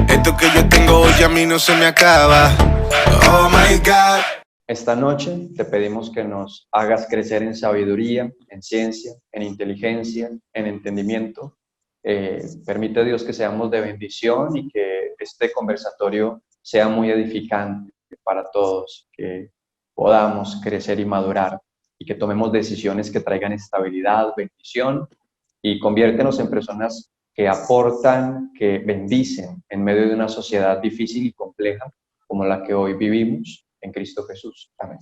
Esto que yo tengo hoy a mí no se me acaba. Oh my God. Esta noche te pedimos que nos hagas crecer en sabiduría, en ciencia, en inteligencia, en entendimiento. Permite, Dios, que seamos de bendición y que este conversatorio sea muy edificante para todos, que podamos crecer y madurar y que tomemos decisiones que traigan estabilidad, bendición y conviértenos en personas que aportan, que bendicen en medio de una sociedad difícil y compleja como la que hoy vivimos en Cristo Jesús. Amén.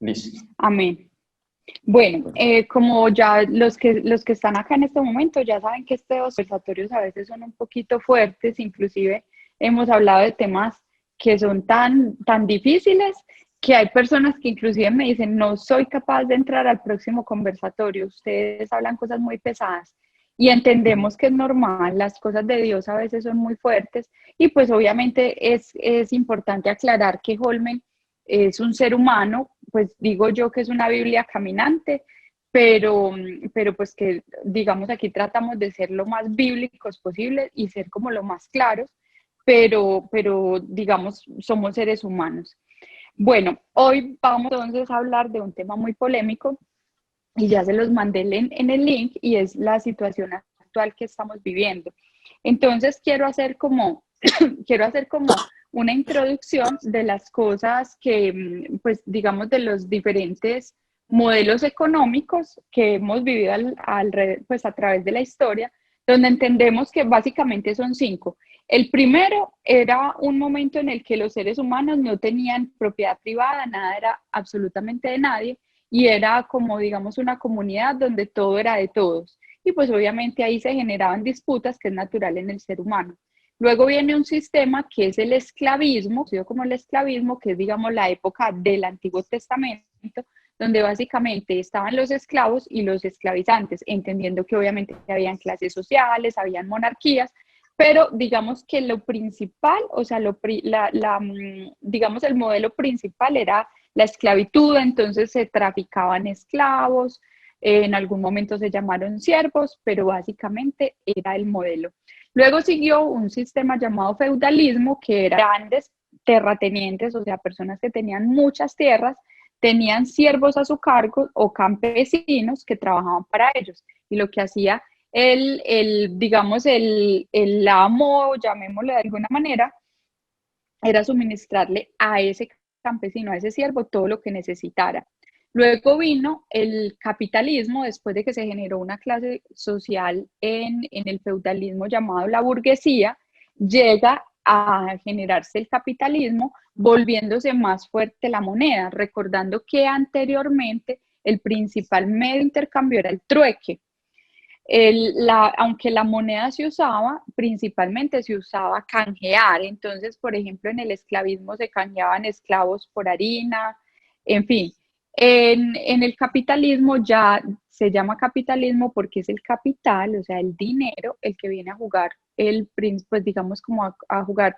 Listo. Amén. Bueno, como ya los que están acá en este momento ya saben que estos conversatorios a veces son un poquito fuertes, inclusive hemos hablado de temas que son tan difíciles que hay personas que inclusive me dicen, no soy capaz de entrar al próximo conversatorio, ustedes hablan cosas muy pesadas y entendemos que es normal, las cosas de Dios a veces son muy fuertes y pues obviamente es importante aclarar que Holmen es un ser humano, pues digo yo que es una Biblia caminante, pero pues que digamos aquí tratamos de ser lo más bíblicos posible y ser como lo más claros, pero digamos somos seres humanos. Bueno, hoy vamos entonces a hablar de un tema muy polémico y ya se los mandé en el link y es la situación actual que estamos viviendo. Entonces quiero hacer como, quiero hacer como una introducción de las cosas que, pues digamos, de los diferentes modelos económicos que hemos vivido pues, a través de la historia, donde entendemos que básicamente son cinco. El primero era un momento en el que los seres humanos no tenían propiedad privada, nada era absolutamente de nadie, y era como, digamos, una comunidad donde todo era de todos. Y pues obviamente ahí se generaban disputas, que es natural en el ser humano. Luego viene un sistema que es el esclavismo, conocido como el esclavismo, que es, digamos, la época del Antiguo Testamento, donde básicamente estaban los esclavos y los esclavizantes, entendiendo que obviamente habían clases sociales, habían monarquías, pero digamos que lo principal, o sea, digamos el modelo principal era la esclavitud, entonces se traficaban esclavos, en algún momento se llamaron siervos, pero básicamente era el modelo. Luego siguió un sistema llamado feudalismo, que eran grandes terratenientes, o sea, personas que tenían muchas tierras, tenían siervos a su cargo o campesinos que trabajaban para ellos. Y lo que hacía digamos, el amo, llamémosle de alguna manera, era suministrarle a ese campesino, a ese siervo, todo lo que necesitara. Luego vino el capitalismo, después de que se generó una clase social en el feudalismo llamado la burguesía, llega a generarse el capitalismo, volviéndose más fuerte la moneda, recordando que anteriormente el principal medio de intercambio era el trueque. Aunque la moneda se usaba, principalmente se usaba canjear. Entonces, por ejemplo, en el esclavismo se canjeaban esclavos por harina, en fin. En el capitalismo ya se llama capitalismo porque es el capital, o sea, el dinero, el que viene a jugar pues digamos como a jugar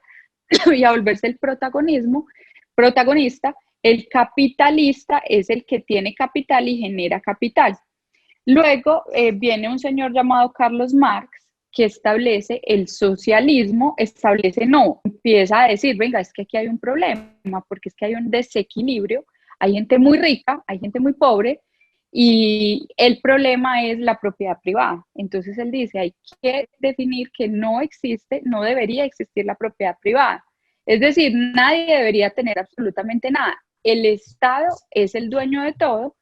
y a volverse el protagonista. El capitalista es el que tiene capital y genera capital. Luego viene un señor llamado Carlos Marx que establece el socialismo, empieza a decir, venga, es que aquí hay un problema, porque es que hay un desequilibrio, hay gente muy rica, hay gente muy pobre, y el problema es la propiedad privada. Entonces él dice, hay que definir que no existe, no debería existir la propiedad privada. Es decir, nadie debería tener absolutamente nada. El Estado es el dueño de todo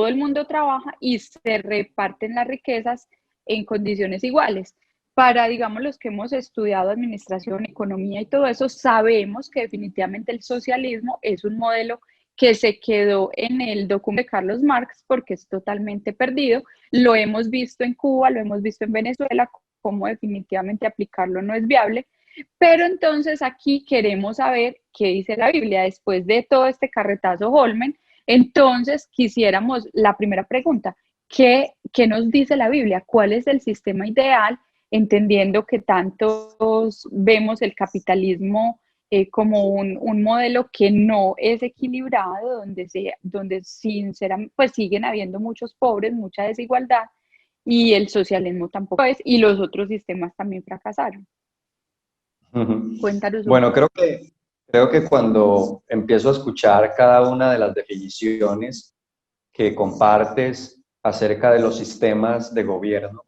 el mundo trabaja y se reparten las riquezas en condiciones iguales. Para, digamos, los que hemos estudiado administración, economía y todo eso, sabemos que definitivamente el socialismo es un modelo que se quedó en el documento de Carlos Marx porque es totalmente perdido. Lo hemos visto en Cuba, lo hemos visto en Venezuela, cómo definitivamente aplicarlo no es viable. Pero entonces aquí queremos saber qué dice la Biblia después de todo este carretazo Holmen. Entonces, quisiéramos la primera pregunta, ¿qué nos dice la Biblia? ¿Cuál es el sistema ideal? Entendiendo que tantos vemos el capitalismo como un modelo que no es equilibrado, donde sinceramente, pues siguen habiendo muchos pobres, mucha desigualdad, y el socialismo tampoco es, y los otros sistemas también fracasaron. Ujú. Cuéntanos un Bueno, poco. creo que cuando empiezo a escuchar cada una de las definiciones que compartes acerca de los sistemas de gobierno,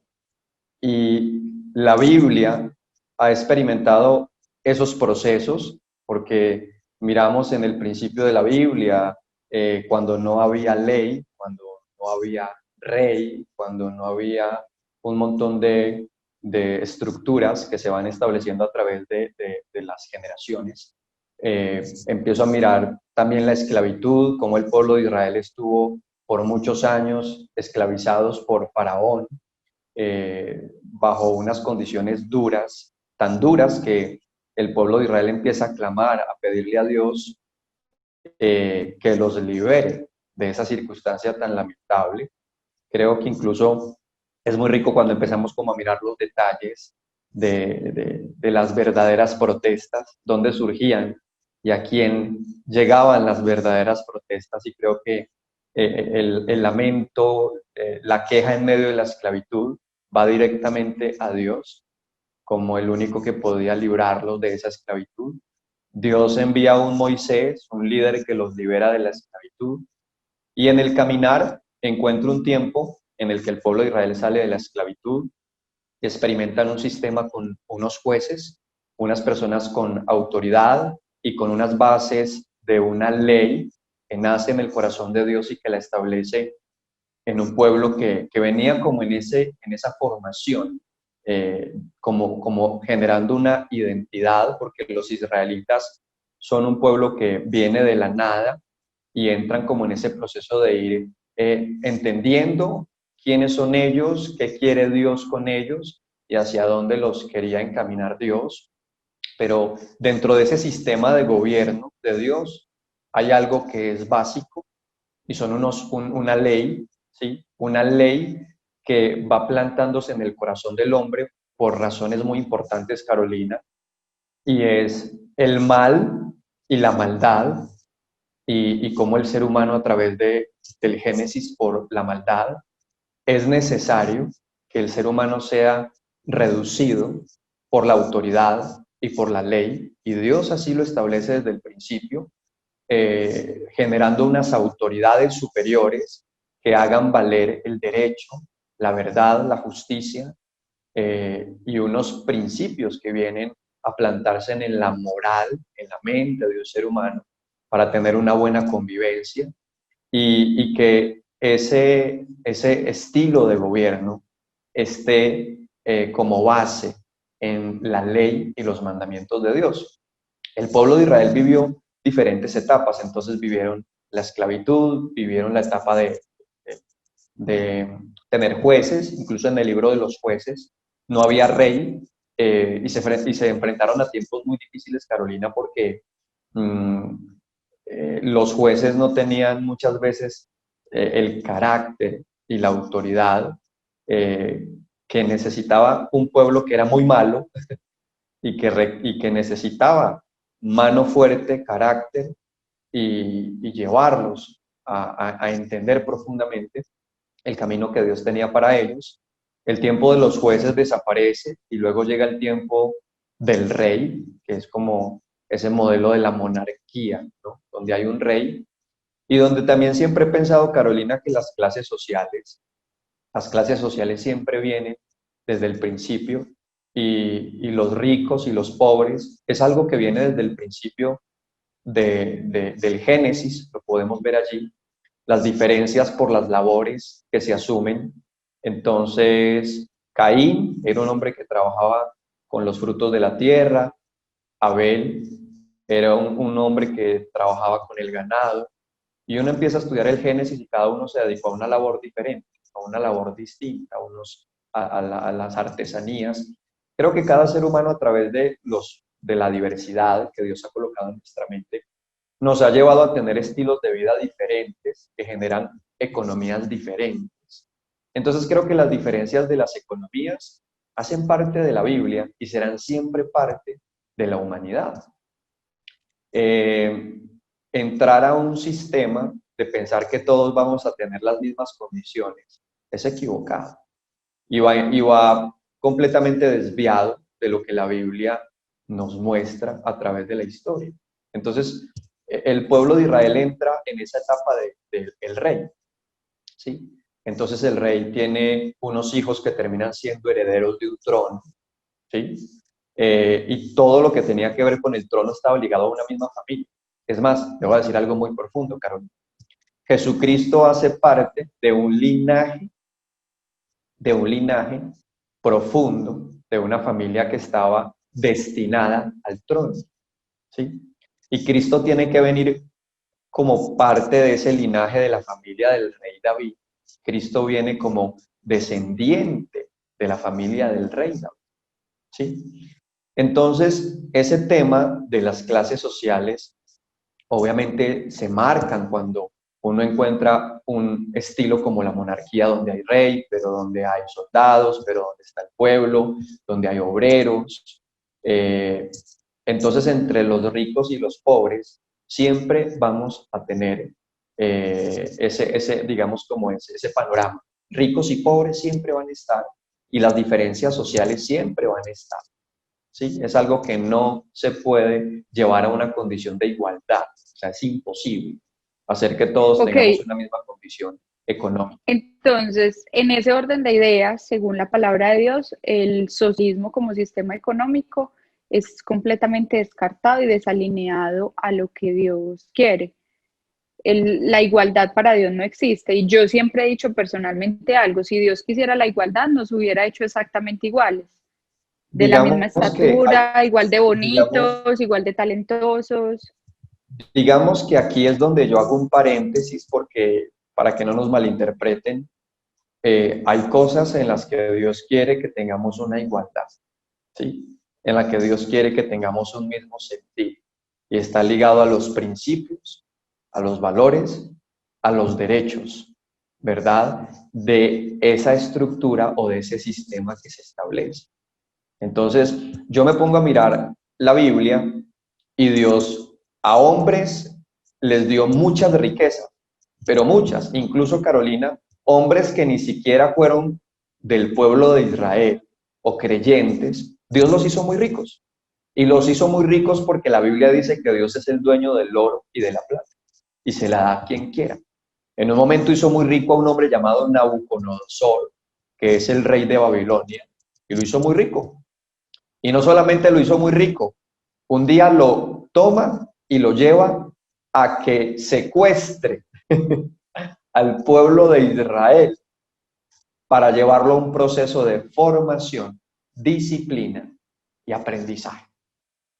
y la Biblia ha experimentado esos procesos, porque miramos en el principio de la Biblia, cuando no había ley, cuando no había rey, cuando no había un montón de estructuras que se van estableciendo a través de las generaciones. Empiezo a mirar también la esclavitud, cómo el pueblo de Israel estuvo por muchos años esclavizados por Faraón, bajo unas condiciones duras, tan duras que el pueblo de Israel empieza a clamar, a pedirle a Dios que los libere de esa circunstancia tan lamentable. Creo que incluso es muy rico cuando empezamos como a mirar los detalles de las verdaderas protestas, dónde surgían y a quién llegaban las verdaderas protestas. Y creo que el lamento, la queja en medio de la esclavitud va directamente a Dios como el único que podía librarlos de esa esclavitud. Dios envía a un Moisés, un líder que los libera de la esclavitud, y en el caminar encuentra un tiempo en el que el pueblo de Israel sale de la esclavitud, experimentan un sistema con unos jueces, unas personas con autoridad y con unas bases de una ley que nace en el corazón de Dios y que la establece en un pueblo que venía como en esa formación, como generando una identidad, porque los israelitas son un pueblo que viene de la nada y entran como en ese proceso de ir entendiendo quiénes son ellos, qué quiere Dios con ellos y hacia dónde los quería encaminar Dios. Pero dentro de ese sistema de gobierno de Dios hay algo que es básico y son una ley, ¿sí? Una ley que va plantándose en el corazón del hombre por razones muy importantes, Carolina, y es el mal y la maldad, y cómo el ser humano a través del Génesis por la maldad es necesario que el ser humano sea reducido por la autoridad y por la ley, y Dios así lo establece desde el principio, generando unas autoridades superiores que hagan valer el derecho, la verdad, la justicia, y unos principios que vienen a plantarse en la moral, en la mente de un ser humano, para tener una buena convivencia, y que ese estilo de gobierno esté como base en la ley y los mandamientos de Dios. El pueblo de Israel vivió diferentes etapas, entonces vivieron la esclavitud, vivieron la etapa de tener jueces, incluso en el libro de los jueces no había rey, y se enfrentaron a tiempos muy difíciles, Carolina, porque mmm, los jueces no tenían muchas veces el carácter y la autoridad que necesitaba un pueblo que era muy malo y que necesitaba mano fuerte, carácter y llevarlos a entender profundamente el camino que Dios tenía para ellos. El tiempo de los jueces desaparece y luego llega el tiempo del rey, que es como ese modelo de la monarquía, ¿no? Donde hay un rey y donde también siempre he pensado, Carolina, que las clases sociales siempre vienen desde el principio, y los ricos y los pobres es algo que viene desde el principio del Génesis, lo podemos ver allí, las diferencias por las labores que se asumen. Entonces, Caín era un hombre que trabajaba con los frutos de la tierra, Abel era un hombre que trabajaba con el ganado, y uno empieza a estudiar el Génesis y cada uno se dedicó a una labor diferente, a una labor distinta, unos a las artesanías. Creo que cada ser humano a través de la diversidad que Dios ha colocado en nuestra mente, nos ha llevado a tener estilos de vida diferentes que generan economías diferentes. Entonces creo que las diferencias de las economías hacen parte de la Biblia y serán siempre parte de la humanidad. Entrar a un sistema de pensar que todos vamos a tener las mismas condiciones es equivocado. y va completamente desviado de lo que la Biblia nos muestra a través de la historia. Entonces, el pueblo de Israel entra en esa etapa del rey, ¿sí? Entonces el rey tiene unos hijos que terminan siendo herederos de un trono, ¿sí? Y todo lo que tenía que ver con el trono estaba ligado a una misma familia. Es más, te voy a decir algo muy profundo, Carolina. Jesucristo hace parte de un linaje profundo, de una familia que estaba destinada al trono, ¿sí? Y Cristo tiene que venir como parte de ese linaje de la familia del rey David. Cristo viene como descendiente de la familia del rey David, ¿sí? Entonces, ese tema de las clases sociales obviamente se marcan cuando uno encuentra un estilo como la monarquía, donde hay rey, pero donde hay soldados, pero donde está el pueblo, donde hay obreros. Entonces, entre los ricos y los pobres, siempre vamos a tener digamos, como ese panorama. Ricos y pobres siempre van a estar y las diferencias sociales siempre van a estar, ¿sí? Es algo que no se puede llevar a una condición de igualdad, o sea, es imposible hacer que todos tengamos una misma condición económica. Entonces, en ese orden de ideas, según la palabra de Dios, el socialismo como sistema económico es completamente descartado y desalineado a lo que Dios quiere. La igualdad para Dios no existe. Y yo siempre he dicho personalmente algo, si Dios quisiera la igualdad, nos hubiera hecho exactamente iguales, de la misma estatura, igual de bonitos, igual de talentosos. Digamos que aquí es donde yo hago un paréntesis porque, para que no nos malinterpreten, hay cosas en las que Dios quiere que tengamos una igualdad, ¿sí? En la que Dios quiere que tengamos un mismo sentir y está ligado a los principios, a los valores, a los derechos, ¿verdad? De esa estructura o de ese sistema que se establece. Entonces, yo me pongo a mirar la Biblia y Dios a hombres les dio muchas riquezas, pero muchas, incluso Carolina, hombres que ni siquiera fueron del pueblo de Israel o creyentes, Dios los hizo muy ricos. Y los hizo muy ricos porque la Biblia dice que Dios es el dueño del oro y de la plata y se la da a quien quiera. En un momento hizo muy rico a un hombre llamado Nabucodonosor, que es el rey de Babilonia, y lo hizo muy rico. Y no solamente lo hizo muy rico, un día lo toma y lo lleva a que secuestre al pueblo de Israel para llevarlo a un proceso de formación, disciplina y aprendizaje.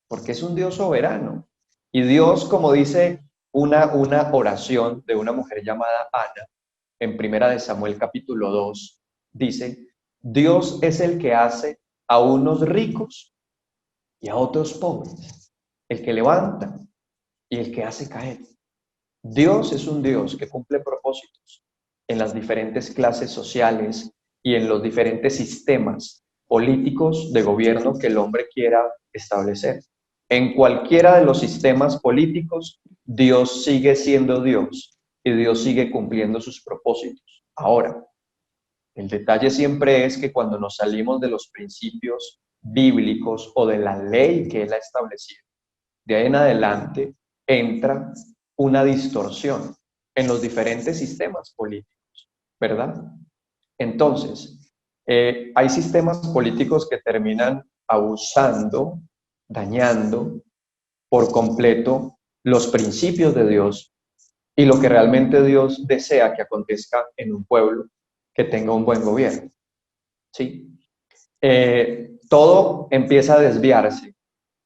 Porque es un Dios soberano. Y Dios, como dice una oración de una mujer llamada Ana, en 1 Samuel capítulo 2, dice, Dios es el que hace a unos ricos y a otros pobres, el que levanta y el que hace caer. Dios es un Dios que cumple propósitos en las diferentes clases sociales y en los diferentes sistemas políticos de gobierno que el hombre quiera establecer. En cualquiera de los sistemas políticos, Dios sigue siendo Dios y Dios sigue cumpliendo sus propósitos. Ahora, el detalle siempre es que cuando nos salimos de los principios bíblicos o de la ley que Él ha establecido, de ahí en adelante entra una distorsión en los diferentes sistemas políticos, ¿verdad? Entonces, hay sistemas políticos que terminan abusando, dañando por completo los principios de Dios y lo que realmente Dios desea que acontezca en un pueblo que tenga un buen gobierno, ¿sí? Todo empieza a desviarse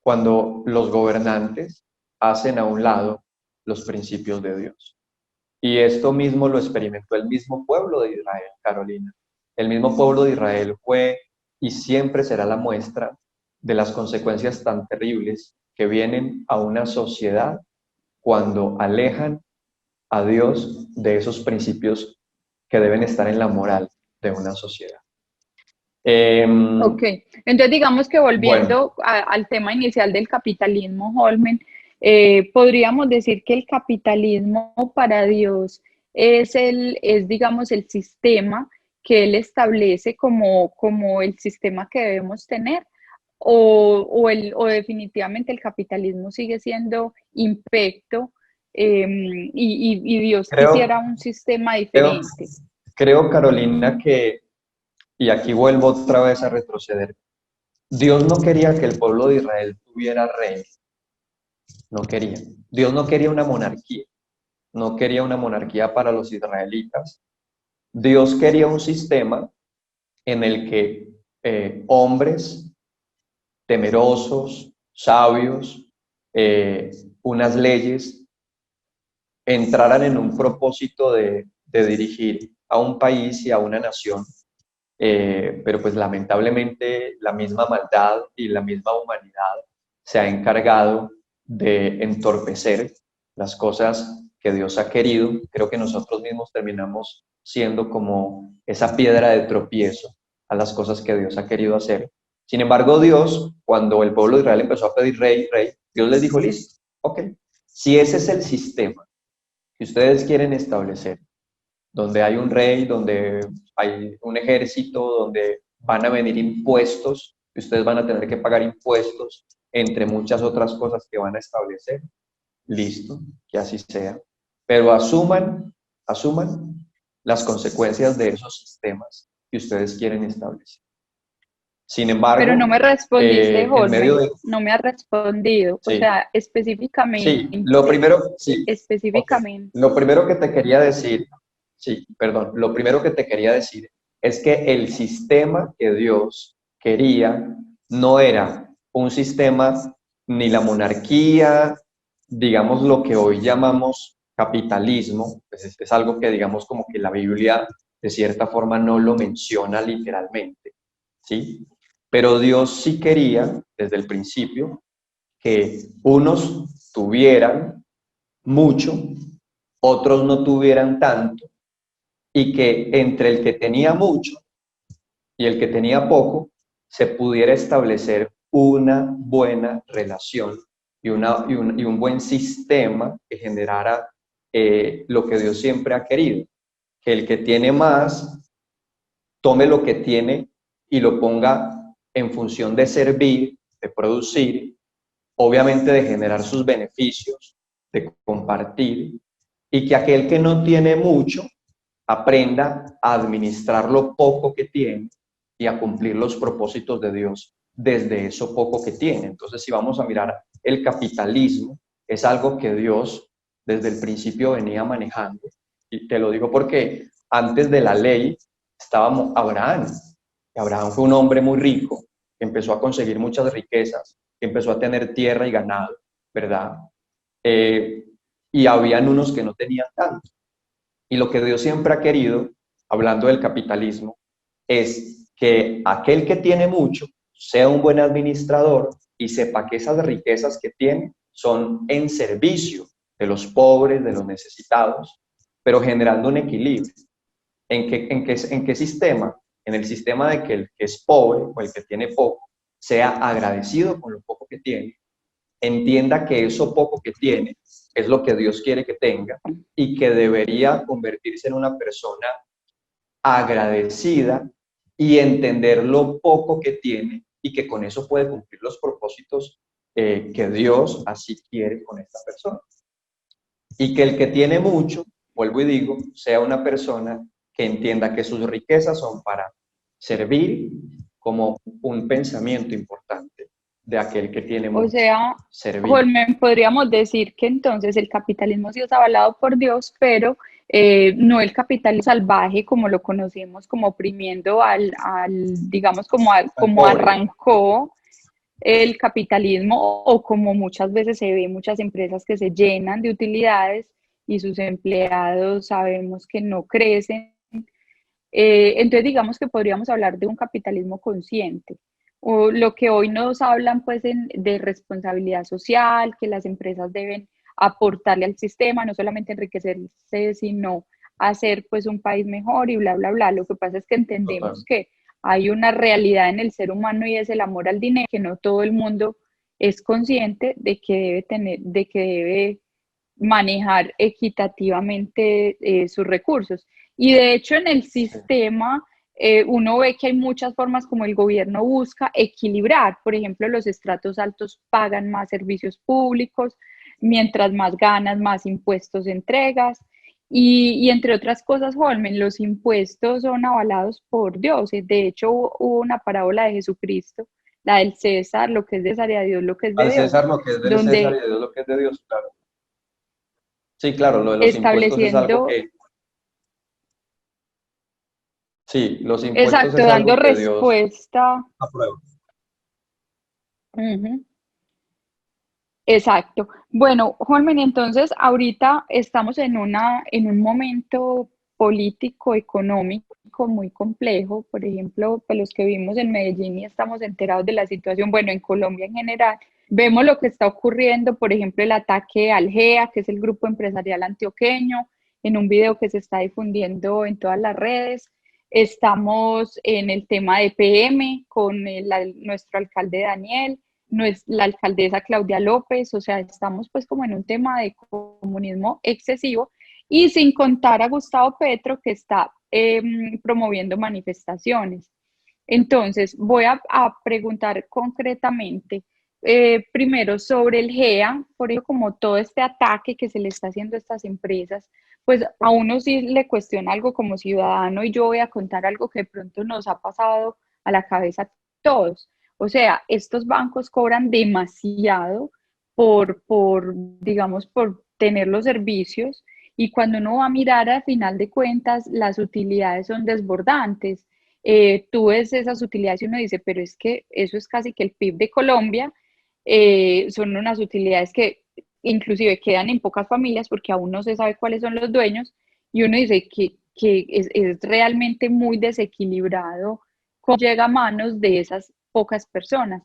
cuando los gobernantes hacen a un lado los principios de Dios. Y esto mismo lo experimentó el mismo pueblo de Israel, Carolina. El mismo pueblo de Israel fue y siempre será la muestra de las consecuencias tan terribles que vienen a una sociedad cuando alejan a Dios de esos principios que deben estar en la moral de una sociedad. Ok, entonces digamos que volviendo al tema inicial del capitalismo, Holmen, podríamos decir que el capitalismo para Dios es digamos, el sistema que él establece como el sistema que debemos tener, o definitivamente el capitalismo sigue siendo imperfecto, y Dios Creo, quisiera un sistema creo, diferente. creo, Carolina, que, y aquí vuelvo otra vez a retroceder, Dios no quería que el pueblo de Israel tuviera rey, no quería. Dios no quería una monarquía, no quería una monarquía para los israelitas. Dios quería un sistema en el que hombres temerosos, sabios, eh, unas leyes entraran en un propósito de dirigir a un país y a una nación, pero pues lamentablemente la misma maldad y la misma humanidad se ha encargado de entorpecer las cosas que Dios ha querido. Creo que nosotros mismos terminamos siendo como esa piedra de tropiezo a las cosas que Dios ha querido hacer. Sin embargo, Dios, cuando el pueblo de Israel empezó a pedir rey, rey, Dios les dijo, listo, ok, si ese es el sistema que ustedes quieren establecer, donde hay un rey, donde hay un ejército, donde van a venir impuestos, y ustedes van a tener que pagar impuestos, entre muchas otras cosas que van a establecer. Listo, que así sea. Pero asuman las consecuencias de esos sistemas que ustedes quieren establecer. Sin Pero no embargo, me respondiste, en medio Jorge, de... no me has respondido, o Sí, sea, sí, lo primero, sí, ok. específicamente. Lo primero que te quería decir, sí, perdón, lo primero que te quería decir es que el sistema que Dios quería no era un sistema ni la monarquía, digamos lo que hoy llamamos capitalismo, pues es algo que digamos como que la Biblia de cierta forma no lo menciona literalmente, ¿sí? Pero Dios sí quería desde el principio que unos tuvieran mucho, otros no tuvieran tanto, y que entre el que tenía mucho y el que tenía poco se pudiera establecer una buena relación y un buen sistema que generara lo que Dios siempre ha querido, que el que tiene más tome lo que tiene y lo ponga en función de servir, de producir, obviamente de generar sus beneficios, de compartir, y que aquel que no tiene mucho aprenda a administrar lo poco que tiene y a cumplir los propósitos de Dios desde eso poco que tiene. Entonces, si vamos a mirar el capitalismo, es algo que Dios desde el principio venía manejando. Y te lo digo porque antes de la ley estábamos Abraham. Y Abraham fue un hombre muy rico, que empezó a conseguir muchas riquezas, que empezó a tener tierra y ganado, ¿verdad? Y habían unos que no tenían tanto. Y lo que Dios siempre ha querido, hablando del capitalismo, es que aquel que tiene mucho sea un buen administrador y sepa que esas riquezas que tiene son en servicio de los pobres, de los necesitados, pero generando un equilibrio. ¿En qué sistema? En el sistema de que el que es pobre o el que tiene poco sea agradecido con lo poco que tiene, entienda que eso poco que tiene es lo que Dios quiere que tenga y que debería convertirse en una persona agradecida y entender lo poco que tiene y que con eso puede cumplir los propósitos que Dios así quiere con esta persona. Y que el que tiene mucho, vuelvo y digo, sea una persona que entienda que sus riquezas son para servir como un pensamiento importante de aquel que tiene O mucho. sea, Servir. Holmen, podríamos decir que entonces el capitalismo sí es avalado por Dios, pero no el capitalismo salvaje como lo conocemos, como oprimiendo digamos, Al como pobre. arrancó el capitalismo, o como muchas veces se ve muchas empresas que se llenan de utilidades y sus empleados sabemos que no crecen. Entonces, digamos que podríamos hablar de un capitalismo consciente, o lo que hoy nos hablan pues de responsabilidad social, que las empresas deben aportarle al sistema, no solamente enriquecerse, sino hacer pues un país mejor y bla, bla, bla. Lo que pasa es que entendemos Total. que hay una realidad en el ser humano y es el amor al dinero, que no todo el mundo es consciente de que debe tener, de que debe manejar equitativamente sus recursos. Y de hecho en el Sí. sistema uno ve que hay muchas formas como el gobierno busca equilibrar. Por ejemplo, los estratos altos pagan más servicios públicos, mientras más ganas, más impuestos entregas. Y entre otras cosas, Holmen, los impuestos son avalados por Dios. De hecho, hubo una parábola de Jesucristo, la del César, lo que es de César y a Dios lo que es de Al Dios, César lo que es del César y donde de Dios lo que es de Dios, claro. Sí, claro, lo de los impuestos es algo estableciendo, que, sí, los impuestos exacto, es dando algo que Dios respuesta. aprueba. Ujú. Exacto. Bueno, Holmen, entonces ahorita estamos en un momento político, económico muy complejo. Por ejemplo, pues los que vivimos en Medellín y estamos enterados de la situación, bueno, en Colombia en general, vemos lo que está ocurriendo, por ejemplo, el ataque al GEA, que es el grupo empresarial antioqueño, en un video que se está difundiendo en todas las redes. Estamos en el tema de PM con nuestro alcalde Daniel, no es la alcaldesa Claudia López, o sea, estamos pues como en un tema de comunismo excesivo y sin contar a Gustavo Petro que está promoviendo manifestaciones. Entonces, voy a preguntar concretamente, primero sobre el GEA, por eso como todo este ataque que se le está haciendo a estas empresas, pues a uno sí le cuestiona algo como ciudadano y yo voy a contar algo que de pronto nos ha pasado a la cabeza a todos. O sea, estos bancos cobran demasiado digamos, por tener los servicios y cuando uno va a mirar al final de cuentas, las utilidades son desbordantes. Tú ves esas utilidades y uno dice, pero es que eso es casi que el PIB de Colombia, son unas utilidades que inclusive quedan en pocas familias porque aún no se sabe cuáles son los dueños y uno dice que es realmente muy desequilibrado cómo llega a manos de esas pocas personas.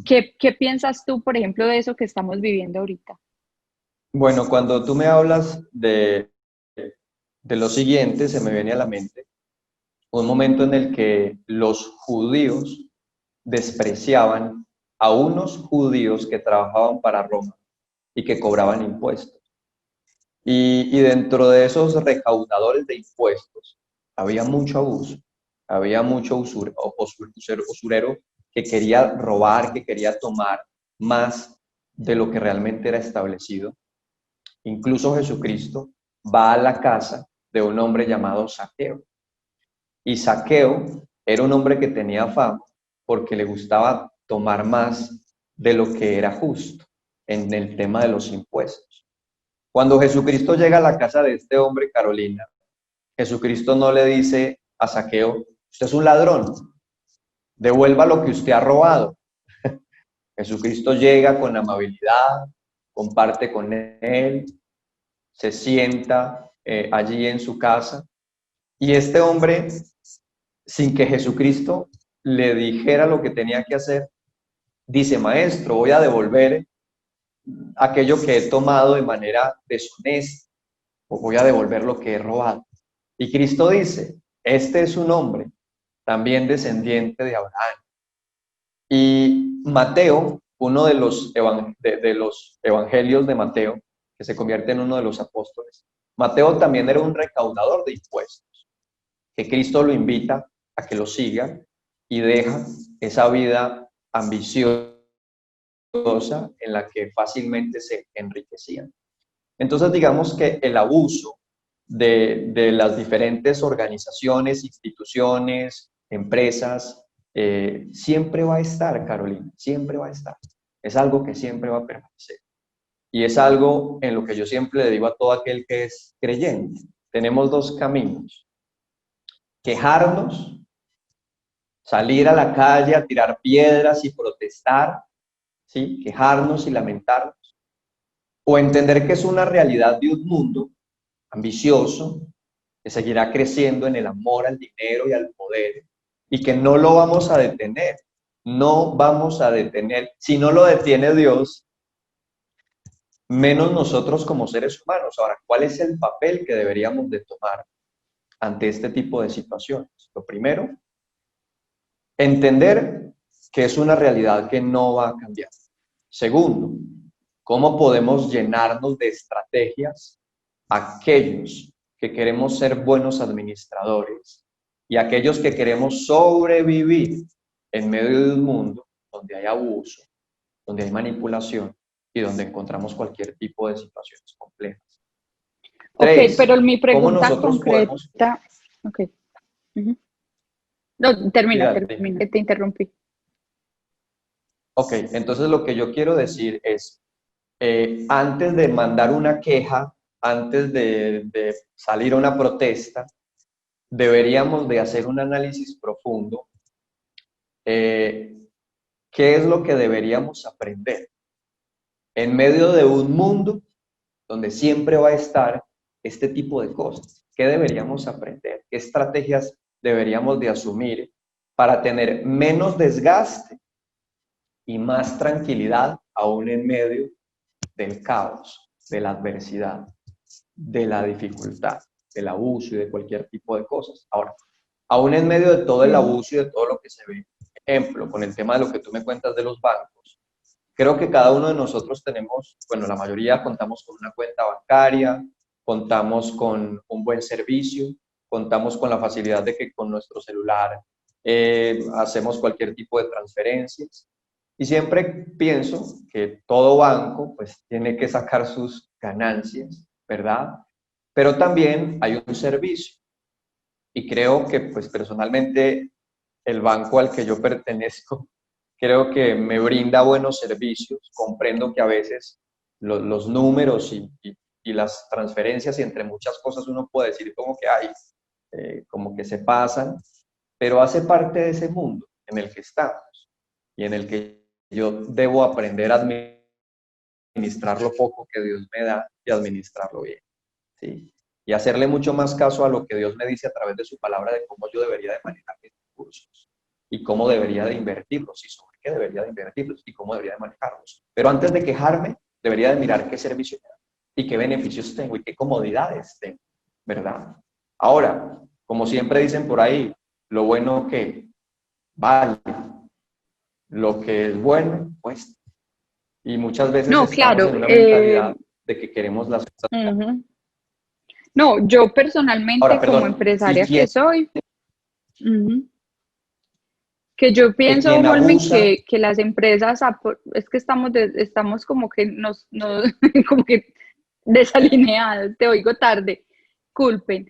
¿Qué piensas tú, por ejemplo, de eso que estamos viviendo ahorita? Bueno, cuando tú me hablas de lo siguiente, se me viene a la mente un momento en el que los judíos despreciaban a unos judíos que trabajaban para Roma y que cobraban impuestos. Y dentro de esos recaudadores de impuestos había mucho abuso, había mucho usurero que quería robar, que quería tomar más de lo que realmente era establecido. Incluso Jesucristo va a la casa de un hombre llamado Zaqueo. Y Zaqueo era un hombre que tenía fama porque le gustaba tomar más de lo que era justo en el tema de los impuestos. Cuando Jesucristo llega a la casa de este hombre, Carolina, Jesucristo no le dice a Zaqueo, usted es un ladrón, devuelva lo que usted ha robado. Jesucristo llega con amabilidad, comparte con él, se sienta allí en su casa y este hombre, sin que Jesucristo le dijera lo que tenía que hacer, dice, maestro, voy a devolver aquello que he tomado de manera deshonesta, o voy a devolver lo que he robado. Y Cristo dice, este es un hombre también descendiente de Abraham. Y Mateo, uno de los evangelios de Mateo, que se convierte en uno de los apóstoles, Mateo también era un recaudador de impuestos, que Cristo lo invita a que lo siga y deja esa vida ambiciosa en la que fácilmente se enriquecían. Entonces, digamos que el abuso de las diferentes organizaciones, instituciones, empresas, siempre va a estar, Carolina, siempre va a estar. Es algo que siempre va a permanecer. Y es algo en lo que yo siempre le digo a todo aquel que es creyente. Tenemos dos caminos. Quejarnos, salir a la calle a tirar piedras y protestar, ¿sí? Quejarnos y lamentarnos. O entender que es una realidad de un mundo ambicioso, que seguirá creciendo en el amor al dinero y al poder, y que no lo vamos a detener, no vamos a detener. Si no lo detiene Dios, menos nosotros como seres humanos. Ahora, ¿cuál es el papel que deberíamos de tomar ante este tipo de situaciones? Lo primero, entender que es una realidad que no va a cambiar. Segundo, ¿cómo podemos llenarnos de estrategias aquellos que queremos ser buenos administradores Y aquellos que queremos sobrevivir en medio de un mundo donde hay abuso, donde hay manipulación y donde encontramos cualquier tipo de situaciones complejas. Ok, Tres, pero mi ¿cómo pregunta nosotros podemos... concreta, ok, ujú. No, Sí, termina, dale. termina, te interrumpí. Ok, entonces lo que yo quiero decir es, antes de mandar una queja, antes de salir a una protesta, deberíamos de hacer un análisis profundo. ¿Qué es lo que deberíamos aprender? En medio de un mundo donde siempre va a estar este tipo de cosas, ¿qué deberíamos aprender? ¿Qué estrategias deberíamos de asumir para tener menos desgaste y más tranquilidad aún en medio del caos, de la adversidad, de la dificultad, del abuso y de cualquier tipo de cosas? Ahora, aún en medio de todo el abuso y de todo lo que se ve, ejemplo, con el tema de lo que tú me cuentas de los bancos, creo que cada uno de nosotros tenemos, bueno, la mayoría contamos con una cuenta bancaria, contamos con un buen servicio, contamos con la facilidad de que con nuestro celular hacemos cualquier tipo de transferencias. Y siempre pienso que todo banco pues tiene que sacar sus ganancias, ¿verdad? Pero también hay un servicio. Y creo que pues personalmente el banco al que yo pertenezco creo que me brinda buenos servicios. Comprendo que a veces los números y las transferencias y entre muchas cosas uno puede decir como que hay, como que se pasan, pero hace parte de ese mundo en el que estamos y en el que yo debo aprender a administrar lo poco que Dios me da y administrarlo bien, ¿sí? Y hacerle mucho más caso a lo que Dios me dice a través de su palabra de cómo yo debería de manejar mis recursos y cómo debería de invertirlos y sobre qué debería de invertirlos y cómo debería de manejarlos. Pero antes de quejarme, debería de mirar qué servicio me da y qué beneficios tengo y qué comodidades tengo, ¿verdad? Ahora, como siempre dicen por ahí, lo bueno que vale, lo que es bueno, pues. Y muchas veces No, estamos claro. en una mentalidad de que queremos las cosas. Ujú. No, yo Ahora, personalmente como perdón, y empresaria que quien, soy, ujú, que yo que pienso, quien Holmen, abusa, que las empresas, es que estamos como que como que desalineados, te oigo tarde, culpen.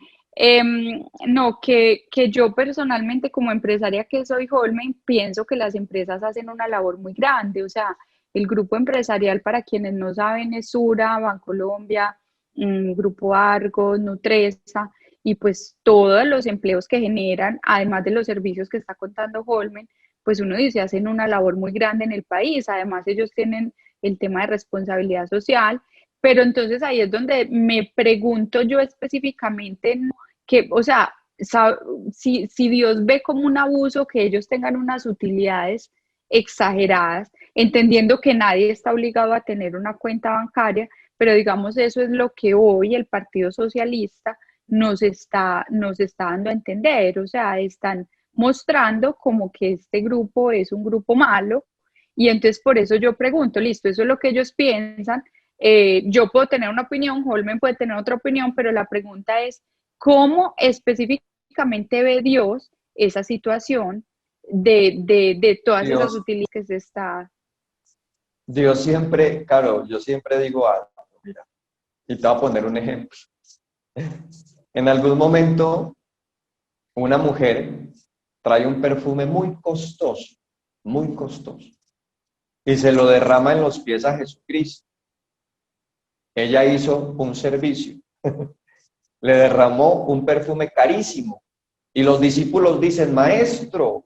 No, que yo personalmente como empresaria que soy, Holmen, pienso que las empresas hacen una labor muy grande, o sea, el grupo empresarial, para quienes no saben, es Sura, Bancolombia, Grupo Argos, Nutresa, y pues todos los empleos que generan, además de los servicios que está contando Holmen, pues uno dice, hacen una labor muy grande en el país. Además, ellos tienen el tema de responsabilidad social, pero entonces ahí es donde me pregunto yo específicamente que, o sea, si Dios ve como un abuso que ellos tengan unas utilidades exageradas, entendiendo que nadie está obligado a tener una cuenta bancaria, pero digamos eso es lo que hoy el Partido Socialista nos está dando a entender, o sea, están mostrando como que este grupo es un grupo malo, y entonces por eso yo pregunto, listo, eso es lo que ellos piensan, yo puedo tener una opinión, Holmen puede tener otra opinión, pero la pregunta es, ¿cómo específicamente ve Dios esa situación de todas esas Dios, utilidades que se está... Dios siempre, claro, yo siempre digo algo, mira, y te voy a poner un ejemplo. En algún momento, una mujer trae un perfume muy costoso, y se lo derrama en los pies a Jesucristo. Ella hizo un servicio, le derramó un perfume carísimo, y los discípulos dicen, maestro,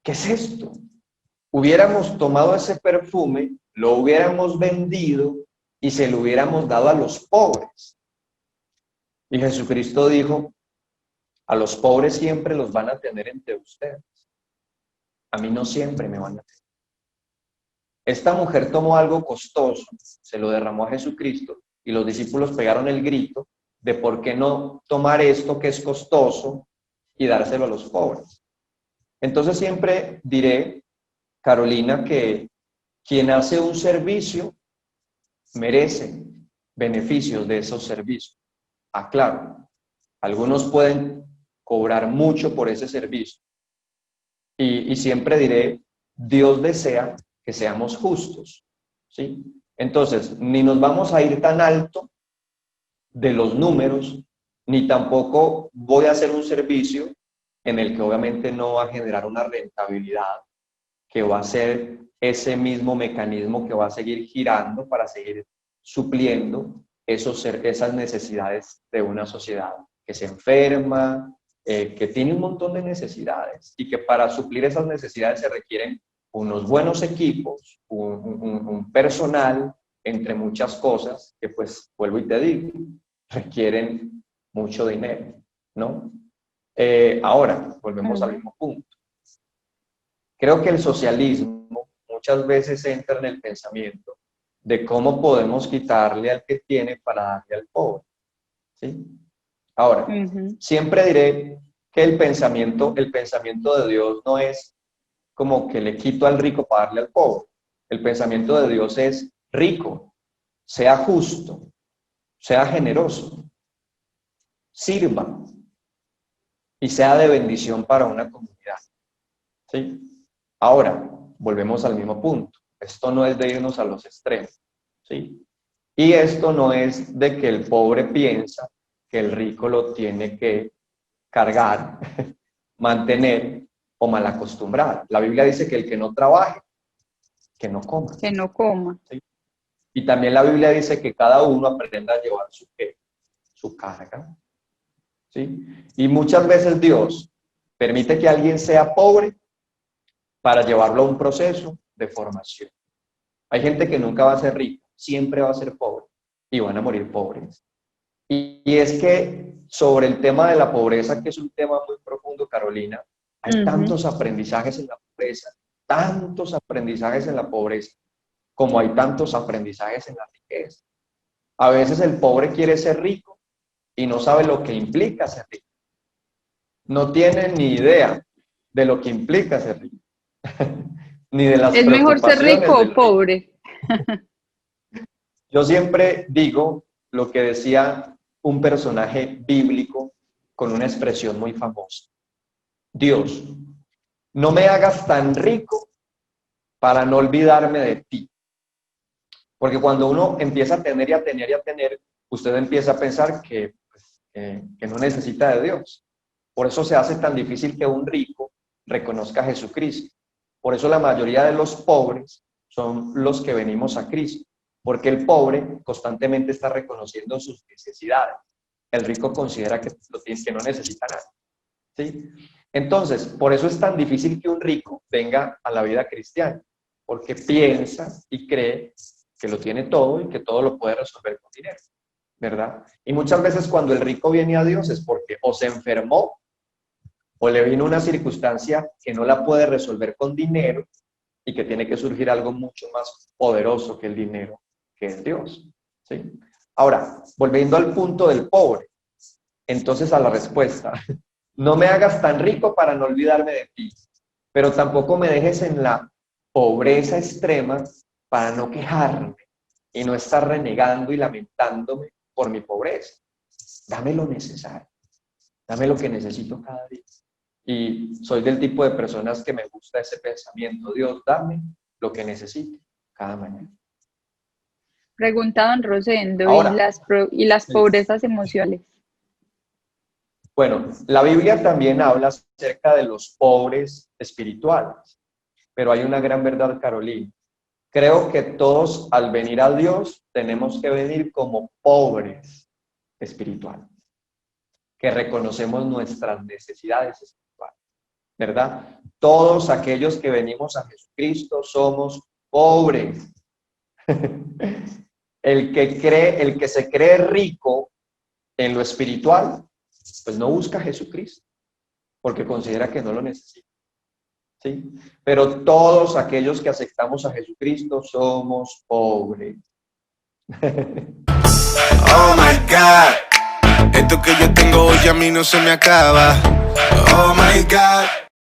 ¿qué es esto? Hubiéramos tomado ese perfume, lo hubiéramos vendido y se lo hubiéramos dado a los pobres. Y Jesucristo dijo, a los pobres siempre los van a tener entre ustedes. A mí no siempre me van a tener. Esta mujer tomó algo costoso, se lo derramó a Jesucristo y los discípulos pegaron el grito de por qué no tomar esto que es costoso y dárselo a los pobres. Entonces siempre diré, Carolina, que quien hace un servicio merece beneficios de esos servicios. Aclaro, algunos pueden cobrar mucho por ese servicio. Y siempre diré, Dios desea que seamos justos, ¿sí? Entonces, ni nos vamos a ir tan alto de los números, ni tampoco voy a hacer un servicio en el que obviamente no va a generar una rentabilidad, que va a ser ese mismo mecanismo que va a seguir girando para seguir supliendo esas necesidades de una sociedad que se enferma, que tiene un montón de necesidades y que para suplir esas necesidades se requieren unos buenos equipos, un personal, entre muchas cosas que, pues, vuelvo y te digo, requieren mucho dinero, ¿no? Ahora, volvemos al mismo punto. Creo que el socialismo muchas veces entra en el pensamiento de cómo podemos quitarle al que tiene para darle al pobre, ¿sí? Ahora, siempre diré que el pensamiento de Dios no es como que le quito al rico para darle al pobre. El pensamiento de Dios es rico, sea justo, sea generoso, sirva y sea de bendición para una comunidad, ¿sí? Ahora, volvemos al mismo punto. Esto no es de irnos a los extremos, ¿sí? Y esto no es de que el pobre piensa que el rico lo tiene que cargar, mantener o malacostumbrar. La Biblia dice que el que no trabaje, que no coma. Que no coma. ¿Sí? Y también la Biblia dice que cada uno aprenda a llevar su carga, ¿sí? Y muchas veces Dios permite que alguien sea pobre para llevarlo a un proceso de formación. Hay gente que nunca va a ser rica, siempre va a ser pobre y van a morir pobres. Y es que sobre el tema de la pobreza, que es un tema muy profundo, Carolina, hay tantos aprendizajes en la pobreza, tantos aprendizajes en la pobreza, como hay tantos aprendizajes en la riqueza. A veces el pobre quiere ser rico y no sabe lo que implica ser rico. No tiene ni idea de lo que implica ser rico. Ni de las ¿Es mejor ser rico o pobre? Yo siempre digo lo que decía un personaje bíblico con una expresión muy famosa. Dios, no me hagas tan rico para no olvidarme de ti. Porque cuando uno empieza a tener y a tener y a tener, usted empieza a pensar que no necesita de Dios. Por eso se hace tan difícil que un rico reconozca a Jesucristo. Por eso la mayoría de los pobres son los que venimos a Cristo. Porque el pobre constantemente está reconociendo sus necesidades. El rico considera que no necesita nada, ¿sí? Entonces, por eso es tan difícil que un rico venga a la vida cristiana. Porque piensa y cree que lo tiene todo y que todo lo puede resolver con dinero, ¿verdad? Y muchas veces cuando el rico viene a Dios es porque o se enfermó o le vino una circunstancia que no la puede resolver con dinero y que tiene que surgir algo mucho más poderoso que el dinero, que es Dios, ¿sí? Ahora, volviendo al punto del pobre, entonces a la respuesta, no me hagas tan rico para no olvidarme de ti, pero tampoco me dejes en la pobreza extrema para no quejarme y no estar renegando y lamentándome por mi pobreza. Dame lo necesario, dame lo que necesito cada día. Y soy del tipo de personas que me gusta ese pensamiento. Dios, dame lo que necesite cada mañana. Pregunta don Rosendo, Ahora, ¿y las pobrezas emocionales? Bueno, la Biblia también habla acerca de los pobres espirituales, pero hay una gran verdad, Carolina. Creo que todos al venir a Dios tenemos que venir como pobres espirituales, que reconocemos nuestras necesidades espirituales, ¿verdad? Todos aquellos que venimos a Jesucristo somos pobres. El que se cree rico en lo espiritual, pues no busca a Jesucristo, porque considera que no lo necesita, ¿sí? Pero todos aquellos que aceptamos a Jesucristo somos pobres. Oh my God, esto que yo tengo hoy a mí no se me acaba. Oh my God.